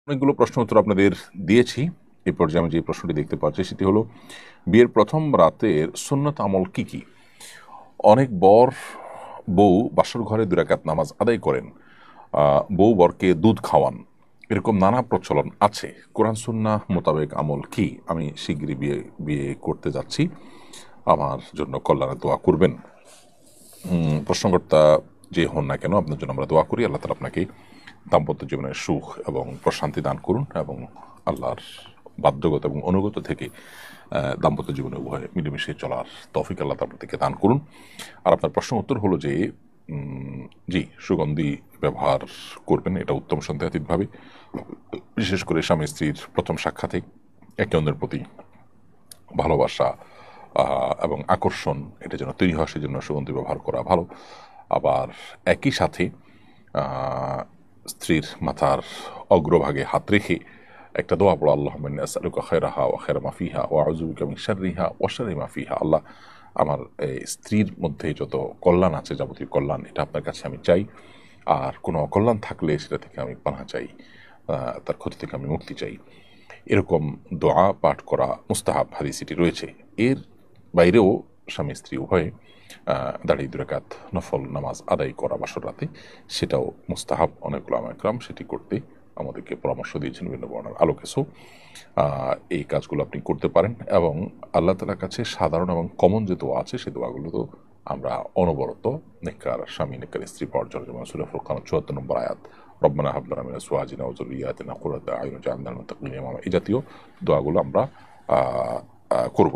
অনেকগুলো প্রশ্ন উত্তর আপনাদের দিয়েছি। এই পর্যায়ে আমি যে প্রশ্নটি দেখতে পাচ্ছি সেটি হলো, বিয়ের প্রথম রাতের সুন্নত আমল কি কি? অনেক বর বউ বাসর ঘরে 2 রাকাত নামাজ আদায় করেন, বউ বরকে দুধ খাওয়ান, এরকম নানা প্রচলন আছে। কোরআন সুন্নাহ মোতাবেক আমল কি? আমি শিগগিরই বিয়ে বিয়ে করতে যাচ্ছি, আমার জন্য কল্যাণে দোয়া করবেন। প্রশ্নকর্তা যে হন না কেন, আপনার জন্য আমরা দোয়া করি। আল্লাহ তাআলা আপনাকে দাম্পত্য জীবনের সুখ এবং প্রশান্তি দান করুন এবং আল্লাহর বাধ্যগত এবং অনুগত থেকে দাম্পত্য জীবনে উভয়ে মিলেমিশে চলার তৌফিক আল্লাহ তাআলা থেকে দান করুন। আর আপনার প্রশ্ন উত্তর হলো যে জি, সুগন্ধি ব্যবহার করবেন, এটা উত্তম সন্দেহাতীতভাবে। বিশেষ করে স্বামী স্ত্রীর প্রথম সাক্ষাতে একে অন্যের প্রতি ভালোবাসা এবং আকর্ষণ এটা যেন তৈরি হয়, সেজন্য সুগন্ধি ব্যবহার করা ভালো। আবার একই সাথে স্ত্রীর মাথার অগ্রভাগে হাত রেখে একটা দোয়া পড়ো, আল্লাহুম্মা ইন্নী আসআলুকা খায়রাহা ওয়া খায়রা মা ফিহা ওয়া আউযু বিকা মিন শাররিহা ওয়া শাররি মা ফিহা। আল্লাহ, আমার স্ত্রীর মধ্যে যত কল্যাণ আছে, যাবতীয় কল্যাণ, এটা আপনার কাছে আমি চাই। আর কোনো অকল্যাণ থাকলে সেটা থেকে আমি পানাহ চাই, তার ক্ষতি থেকে আমি মুক্তি চাই। এরকম দোয়া পাঠ করা মুস্তাহাব, হাদিসে এটি রয়েছে। এর বাইরেও স্বামী স্ত্রী উভয়ে দাঁড়িয়ে 2 রাকাত নফল নামাজ আদায় করা বাসর রাতে, সেটাও মুস্তাহাব। অনেক উলামা ইকরাম সেটি করতে আমাদেরকে পরামর্শ দিয়েছেন বিভিন্ন বর্ণনার আলোকে। সো এই কাজগুলো আপনি করতে পারেন এবং আল্লাহ তাআলার কাছে সাধারণ এবং কমন যে দোয়া আছে সেই দোয়াগুলো তো আমরা অনবরত নেককার স্বামী নেককার স্ত্রী পাওয়ার জন্য, যেমন সূরা ফুরকান ৭৪ নম্বর আয়াত, রব্বানা হাব লানা মিন আজওয়াজিনা ওয়া যুররিয়্যাতিনা কুররাতা আয়ুন ওয়াজআলনা লিল মুত্তাকিনা ইমামা, এই জাতীয় দোয়াগুলো আমরা করব।